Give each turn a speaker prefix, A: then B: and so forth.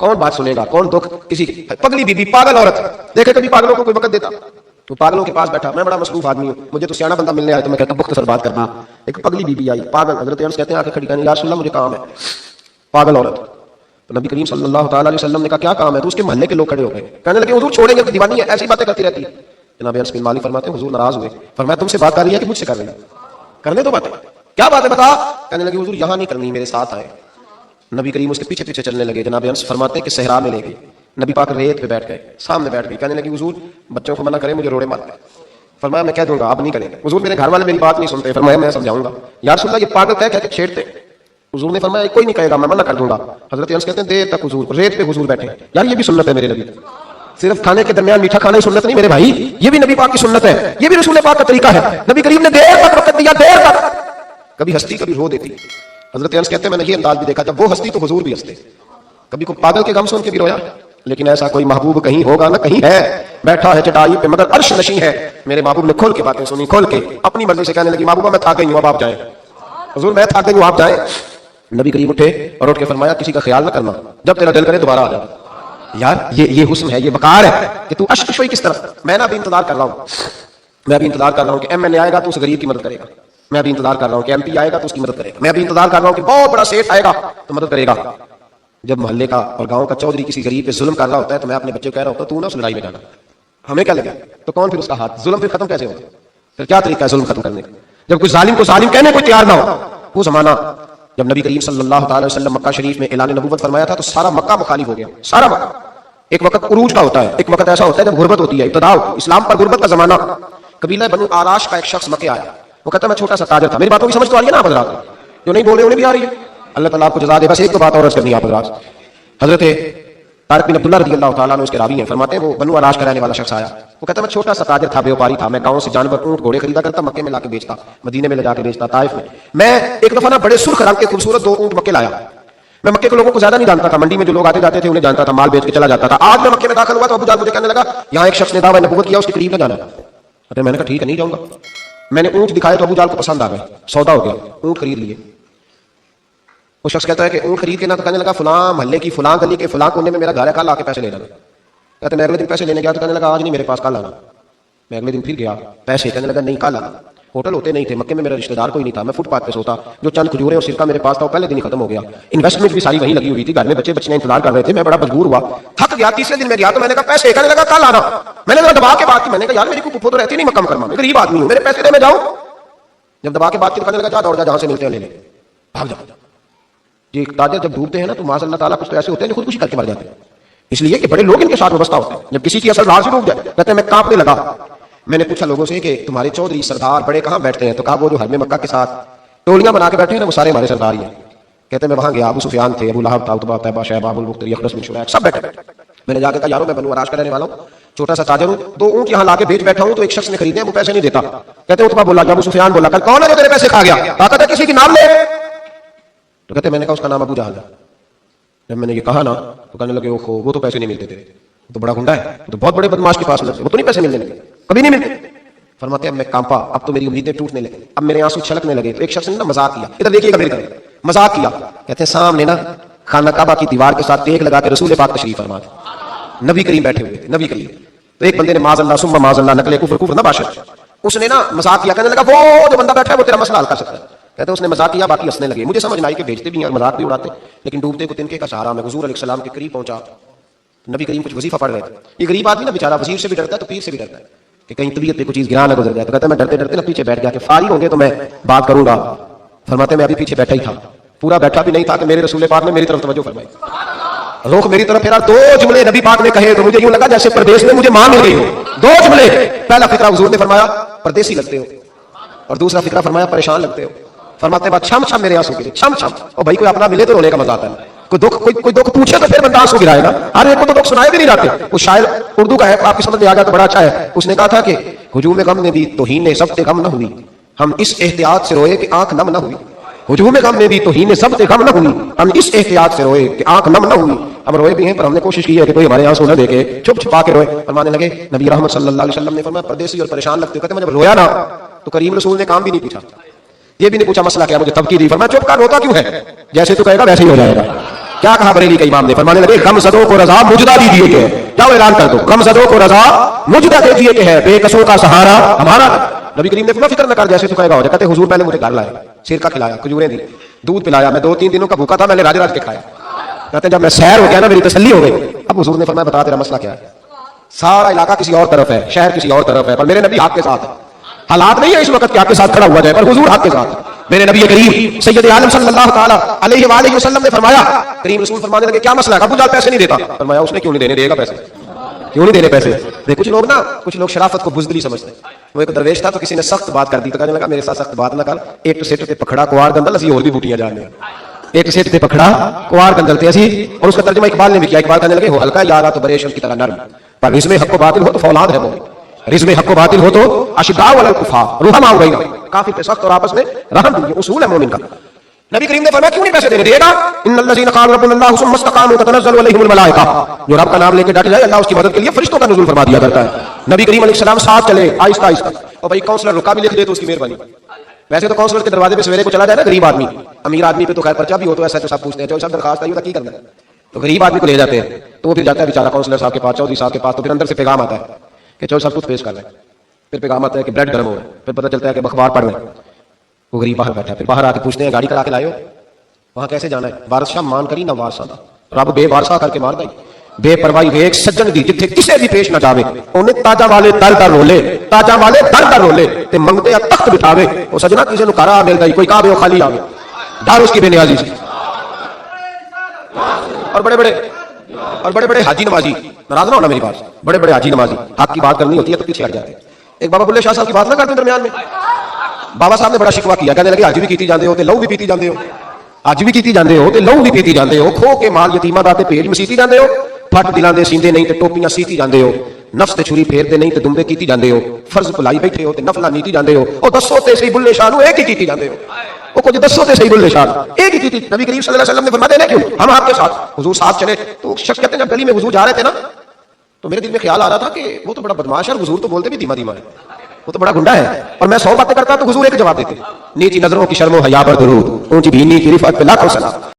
A: कौन बात सुनेगा, कौन दुख किसी की। पगली बीबी, पागल औरत, देखे कभी पागलों को कोई वक्त देता? तो पागलों के पास बैठा, मैं बड़ा मसरूफ आदमी हूँ, मुझे तो सियाना बंदा मिलने आया तो मैं कहता मुख्तसर बात करना। एक पगली बीबी आई, पागल, हजरत अनस कहते हैं आके खड़ी कहने या रसूलल्लाह मुझे काम है, पागल औरत। तो नबी करीम सल्लल्लाहु अलैहि वसल्लम ने कहा क्या काम है? तो उसके मोहल्ले के लोग खड़े हो गए, कहने लगे हुजूर छोड़ेंगे तो दीवानी है, ऐसी बातें करती रहती है। जनाब अनस बिन मालिक फरमाते हैं हुजूर नाराज हुए, फरमाया तुमसे बात कर रही है कि मुझसे कर रही है? करने दो बातें, क्या बात है बता? कहने लगे हुजूर यहाँ नहीं करनी, मेरे साथ आए। नबी करीम उसके पीछे पीछे चलने लगे। जनाब अनस फरमाते हैं कि सहरा में ले गई, नबी पाक रेत पे बैठ गए, सामने बैठ गई, कहने लगी हुजूर बच्चों को मना करें, मुझे रोड़े मारते। फरमाया मैं कह दूंगा, आप नहीं करेंगे। हुजूर मेरे घर वाले मेरी बात नहीं सुनते। फरमाया मैं समझाऊंगा। या रसूलल्लाह ये पागल कह के छेड़ते। हुजूर ने फरमाया कोई नहीं कहेगा, मैं मना कर दूंगा। हजरत अनस कहते हैं देर तक हुजूर रेत पे हुजूर बैठे। यार ये भी सुन्नत है मेरे नबी, सिर्फ खाने के दरमियान मीठा खाना ही सुन्नत नहीं मेरे भाई, ये भी नबी पाक की सुन्नत है, ये भी रसूल पाक का तरीका है। नबी करीम ने देर तक वक्त दिया, देर तक, कभी हंसती कभी रो देती। हजरत अनस कहते हैं मैंने ये अंदाज भी देखा, जब वो हंसती तो हुजूर भी हंसते। कभी को पागल के गम सुन के भी रोया, लेकिन ऐसा कोई महबूब कहीं होगा ना कहीं है, बैठा है चटाई पे मगर अर्श नशी है। मेरे महबूब ने खोल के बातें सुनी, खोल के अपनी मर्जी से कहने लगी महबूबा मैं थक गई हूं, अब आप जाएं। हुजूर मैं थक गई हूं, आप जाएं। नबी करीम उठे और उठ के फरमाया किसी का ख्याल ना करना, जब तेरा दिल करे दोबारा आ जा। यार ये हुस्न है, ये वकार है कि तू अश्क किस तरह। मैं ना अभी इंतजार कर रहा हूं, मैं अभी इंतजार कर रहा हूं कि एमएनए आएगा तो उस गरीब की मदद करेगा, मैं अभी इंतजार कर रहा हूं कि एमपी आएगा तो उसकी मदद करेगा, मैं अभी इंतजार कर रहा हूं कि बहुत बड़ा सेठ आएगा तो मदद करेगा। जब मोहल्ले का और गांव का चौधरी किसी गरीब पे जुल्म कर रहा होता है तो मैं अपने बच्चे को कह रहा होता तू ना उस लड़ाई में जाना, हमें क्या लगे? तो कौन फिर उसका हाथ, जुल्म फिर खत्म कैसे होगा? फिर क्या तरीका है जुल्म खत्म करने का? जब कोई जालिम को जालिम कहने को तैयार ना हो। वो जमाना जब नबी करीम सल्लल्लाहु अलैहि वसल्लम मक्का शरीफ में ऐलान नबूवत फरमाया था तो सारा मक्का मुखालिफ हो गया, सारा मक्का। एक वक्त उरूज का होता है, एक वक्त ऐसा होता है जब गुर्बत होती है, इब्तिदा इस्लाम पर गुर्बत का जमाना। कबीला बनु आराश का एक शख्स मक्के आया, वो कहता मैं छोटा सा ताजर था। मेरी बातों की समझ तो आ रही है ना आप हज़रात? जो नहीं बोल रहे उन्हें भी आ रही है। अल्लाह ताला आपको जज़ा दे। बस एक तो बात और अर्ज़ करनी है आप हज़रात। हजरत तारिक बिन अब्दुल्लाह रज़ियल्लाहु ताला अन्हु उसके रावी हैं, फरमाते हैं वो बनु आराश का रहने वाला शख्स आया, वो कहता मैं छोटा सा ताजर था, व्यापारी था, मैं गांव से जानवर ऊंट घोड़े खरीदा करता, मक्के में लाके बेचता, मदीने में ले जाके बेचता, ताइफ में। मैं एक दफा ना बड़े सुर्ख रंग के खूबसूरत 2 ऊंट मक्के लाया। मैं मक्के के लोगों को ज्यादा नहीं जानता था, मंडी में जो लोग आते जाते थे उन्हें जानता था, माल बेच के चला जाता था। आज मैं मक्के में दाखिल हुआ तो अबू जाल मुझे कहने लगा यहाँ एक शख्स ने दावा नबूवत किया, उसके करीब न जाना। अरे मैंने कहा ठीक है नहीं जाऊंगा। मैंने ऊंट दिखाए तो अबू जाल को पसंद आ गए, सौदा हो गया, ऊंट खरीद लिए। वो शख्स कहता है कि ऊंट खरीद के ना तो कहने लगा फलां महल्ले की फलां गली के फलां कोने में मेरा घर है, कल आके पैसे ले जाना। कहते मैं अगले दिन पैसे लेने गया तो कहने लगा आज नहीं मेरे पास, कल आना। मैं अगले दिन फिर गया, पैसे, कहने लगा नहीं कल आना। होटल होते नहीं थे मक्के में, मेरा रिश्तेदार कोई नहीं था, मैं फुटपाथ पे सोता, जो चंद खजूरें और सिरका मेरे पास था वो पहले दिन ही खत्म हो गया। इन्वेस्टमेंट भी सारी वहीं लगी हुई थी, घर में बच्चे बच्चे इंतजार कर रहे थे, मैं बड़ा मजबूर हुआ, थक गया। तीसरे दिन मैं गया तो मैंने कहा पैसे, कहने लगा कल आना। मैंने दबा के बात की, मैंने कहा यार मेरी कुफो तो रहती नहीं मक्का मुकरमा में, गरीब आदमी हूं, मेरे पैसे दे मैं जाऊं। जब दबा के बात की कहने लगा जा दौड़ जा, जहां से मिलते हैं ले ले, भाग जा। ये ताजर जब डूबते हैं ना तो माज़अल्लाह ताला कुछ तो ऐसे होते हैं जो खुदकुशी करके मर जाते हैं, इसलिए कि बड़े लोग इनके साथ वाबस्ता होते हैं। जब किसी की असल राज डूब जाए कहते हैं मैं कांपने लगा। मैंने पूछा लोगों से कि तुम्हारे चौधरी सरदार बड़े कहाँ बैठते हैं? तो कहा वो जो हरमे मक्का के साथ टोलियां बना के बैठे हैं ना वो सारे हमारे सरदार ही हैं। कहते मैं वहां गया, अबू सुफियान थे, अबू लहब था, उतबा, तैबा, शैबा, अबुल मुख्तर, यखरस बिन शुरैक सब बैठे। मैंने जाकर कहा यारो मैं बनु आराश का रहने वाला हूँ, छोटा सा ताजर हूँ, 2 ऊंट यहाँ लाके बेच बैठा हूँ तो एक शख्स ने खरीदे, वो पैसे नहीं देता। कहते उतबा बोला, अबू सुफियान बोला कल कौन है जो तेरे पैसे खा गया? कहा किसी की नाम ले। तो कहते मैंने कहा उसका नाम अबू जहल है। जब मैंने ये कहा ना तो कहने लगे ओहो वो तो पैसे नहीं मिलते तेरे, तो बड़ा गुंडा है, तो बहुत बड़े बदमाश के पास वो तो नहीं पैसे मिलने लगे, कभी नहीं मिलते। फरमाते हैं मैं कांपा, अब तो मेरी उम्मीदें टूटने लगी, अब मेरे आंसू छलकने लगे। तो एक शख्स ने ना मजाक किया, इधर देखिएगा मेरी तरफ, मजाक किया। कहते हैं सामने ना खाना काबा की दीवार के साथ टेक लगा के रसूल पाक तशरीफ फरमा थे, नबी करीम बैठे हुए थे, नबी करीम। तो एक बंदे ने माज़अल्लाह सुम्मा माज़अल्लाह नकले कुफ्र ना बाशर, उसने ना मजाक किया, कहने लगा वो जो बंदा बैठा है वो तेरा मसला हल कर सकता है। कहते उसने मजाक किया, बाकी हंसने लगे। मुझे समझ में आई कि भेजते भी हैं मजाक भी उड़ाते, लेकिन डूबते को तिनके का सहारा। मैं हुजूर अलैहिस्सलाम के करीब पहुंचा, नबी करीम कुछ वजीफा पढ़ रहे थे। ये गरीब आदमी ना बेचारा वजीर से भी डरता है तो पीर से भी डरता है कि कहीं तबीयत पे कुछ चीज गिरा ना गुजर जाए। तो कहता मैं डरते डरते ना पीछे बैठ गया कि फारिग होंगे तो मैं बात करूंगा। फरमाते मैं अभी पीछे बैठा ही था, पूरा बैठा भी नहीं था कि मेरे रसूल पाक ने मेरी तरफ तवज्जो फरमाई, रुख मेरी तरफ फेरा। 2 जुमले नबी पाक ने कहे तो मुझे यूं लगा जैसे प्रदेश में मुझे मां मिल गई हो। 2 जुमले, पहला फिक्रा हुजूर ने फरमाया परदेसी लगते हो, और दूसरा फिक्रा फरमाया परेशान लगते हो। फरमाते बाद छम छम मेरे आंसू गिरे, छम छम। और भाई कोई अपना मिले तो रोने का मजा आता है, कोई दुख पूछे तो फिर बंदा आंसू गिराएगा। अरे को तो दुख सुनाए भी नहीं जाते। वो शायर उर्दू का है, आपकी समझ में आ गया तो बड़ा अच्छा है। उसने कहा था कि हुजूम गम ने भी तौहीन सबसे गम न हुई, हम इस एहतियात से रोए कि आंख नम न हुई। हुजूम गम ने भी तौहीन सबसे गम न हुई, हम इस एहतियात से रोए कि आंख नम न हुई। हम रोए भी हैं पर हमने कोशिश की है कि कोई हमारे आंसू न देखे, छुप छुपा के रोए। फरमाने लगे नबी रहमत सल्लल्लाहु अलैहि वसल्लम ने फरमाया परदेसी और परेशान लगते हो। कहते मैं जब रोया ना तो करीम रसूल ने काम भी नहीं पूछा, ये भी नहीं पूछा मसला क्या, मुझे तब की दी। फरमाया चुप कर, रोता क्यों है? जैसे तू कहेगा वैसे ही हो जाएगा। کیا کہا بریلی کے امام نے؟ فرمانے لگے غمزدوں کو رضا مجدہ دیجیے کہ جاؤ اعلان کر دو، غمزدوں کو رضا مجدہ دیجیے کہ ہے بے کسوں کا سہارا ہمارا۔ نبی کریم نے فرمایا فکر نہ کر جیسے تو کہے گا ہو جائے۔ کہتے حضور پہلے مجھے گھر لائے، سرکہ کھلایا، کھجوریں دی، دودھ پلایا، میں 2-3 دنوں کا بھوکا تھا، میں نے راج راج کے کھایا۔ کہتے ہیں جب میں سیر ہو گیا نا میری تسلی ہو گئی۔ اب حضور نے فرمایا بتا تیرا مسئلہ کیا ہے؟ سارا علاقہ کسی اور طرف ہے، شہر کسی اور طرف ہے، پر میرے نبی حق کے ساتھ ہے۔ حالات نہیں ہے اس وقت کہ آپ کے ساتھ کھڑا ہوا جائے، پر حضور حق کے ساتھ۔ میرے نبی کریم سید عالم صلی اللہ تعالی علیہ وآلہ وسلم نے فرمایا، کریم رسول فرمانے لگے کیا مسئلہ ہے؟ ابو جہل پیسے نہیں دیتا۔ فرمایا اس نے کیوں نہیں دینے، دے گا پیسے، کیوں نہیں دینے پیسے؟ کچھ لوگ شرافت کو بزدلی سمجھتے ہیں۔ وہ ایک درویش تھا تو کسی نے سخت بات کر دی تو کہنے لگا میرے ساتھ سخت بات نہ کر، ایک سیٹ تے پکھڑا کوار گندل اسی اور بھی بوٹیاں جانے، ایک سیٹ تے پکھڑا کوار گندل تے اسی۔ اور اس کا ترجمہ اقبال نے بھی کیا، اقبال کہنے لگے ہو ہلکا یارا تو بریشم کی طرح نرم، پر رزم حق و باطل ہو تو فولاد ہے وہ، رزم حق و باطل ہو تو اشداء علی الکفار، رحماء بینہم، کافر پہ سخت اور آپس میں رحم دیجیے، اصول ہے مومن کا۔ نبی کریم نے فرمایا کیوں نہیں پیسے دینے؟ دے گا۔ ان الذین قالوا ربنا اللہ ثم استقاموا تتنزل علیہم الملائکہ، جو رب کا نام لے کے ڈٹ جائے اللہ اس کی مدد کے لیے فرشتوں کا نزول فرما دیا کرتا ہے۔ نبی کریم علیہ السلام ساتھ چلے آہستہ آہستہ، اور بھائی کاؤنسلر رکا بھی لکھ دے تو اس کی مہربانی۔ ویسے تو کاؤنسلر کے دروازے پہ سویرے کو چلا جائے نا غریب آدمی، امیر آدمی پہ تو خیر پرچہ بھی ہو تو ایسا تو سب پوچھتے ہیں جو سب درخواست آئی ہوتا کی کرنا ہے، تو غریب آدمی کو لے جاتے ہیں تو وہ پھر جاتا ہے بیچارہ کاؤنسلر صاحب کے پاس، چودھری صاحب کے پاس، تو پھر اندر سے پیغام آتا ہے کہ چودھری صاحب کچھ پیش کر رہے ہیں، پھر پیغام آتا ہے کہ بلڈ گرم ہو رہا ہے، پھر پتہ چلتا ہے کہ اخبار پڑھ رہے ہیں۔ وہ غریب باہر بیٹھا ہے، پھر باہر آ کے پوچھتے ہیں گاڑی کرا کے لائے ہو؟ وہاں کیسے جانا ہے؟ بادشاہ مان کری نہ وارسا دا، رب بے وارسا کر کے مار دائی، بے پرواہی ویک سجن دی جتھے کسے بھی پیش نہ جاوے، انہیں تاجا والے در در رولے، تاجا والے در در رولے تے منگتے تخت بٹھاوے، وہ سجنا کسی نو کارا مل گئی، کوئی کعبے وہ خالی آوے، ڈر اس کی بے نیازی سے۔ اور بڑے بڑے حاجی نمازی، ناراض نہ ہونا میری بات، بڑے بڑے حاجی نمازی حق کی بات کرنی ہوتی ہے تو پیچھے ہٹ جاتے ہیں۔ ایک بابا بلے شاہ صاحب کی بات نہ کرتے درمیان میں، بابا صاحب نے بڑا شکوہ کیا، کہنے لگے حاجی بھی کیتی جاندے ہو تے لہو بھی پیتی جاندے ہو، اج بھی کیتی جاندے ہو تے لہو بھی پیتی جاندے ہو، کھو کے مال یتیماں دا تے بھیج مسیتی جاندے ہو، پھٹ دلاں دے سیندے نہیں تے ٹوپیاں سیتی جاندے ہو، نفس تے چھری پھیر دے نہیں تے دمبے کیتی جاندے ہو، فرض بھلائی بیٹھے ہو تے نفلاں نیتی جاندے ہو، او دسو تے صحیح بلے شاہ نو ایک ہی کیتی جاندے ہو، او کچھ دسو تے صحیح بلے شاہ ایک ہی کیتی۔ نبی کریم صلی اللہ علیہ وسلم نے فرمایا دینے کیوں؟ ہم آپ کے ساتھ، حضور ساتھ چلے تو شخص کہتے ہیں جب گلی میں حضور جا رہے تھے نا تو میرے دل میں خیال آ رہا تھا کہ وہ تو بڑا بدماش ہے اور حضور تو بولتے بھی دھیما دھیما ہے، وہ تو بڑا گنڈا ہے، اور میں 100 باتیں کرتا تو حضور ایک جواب دیتے، نیچی نظروں کی شرم و حیا پر درود، اونچی بینی کی رفعت پہ لاکھوں سلام۔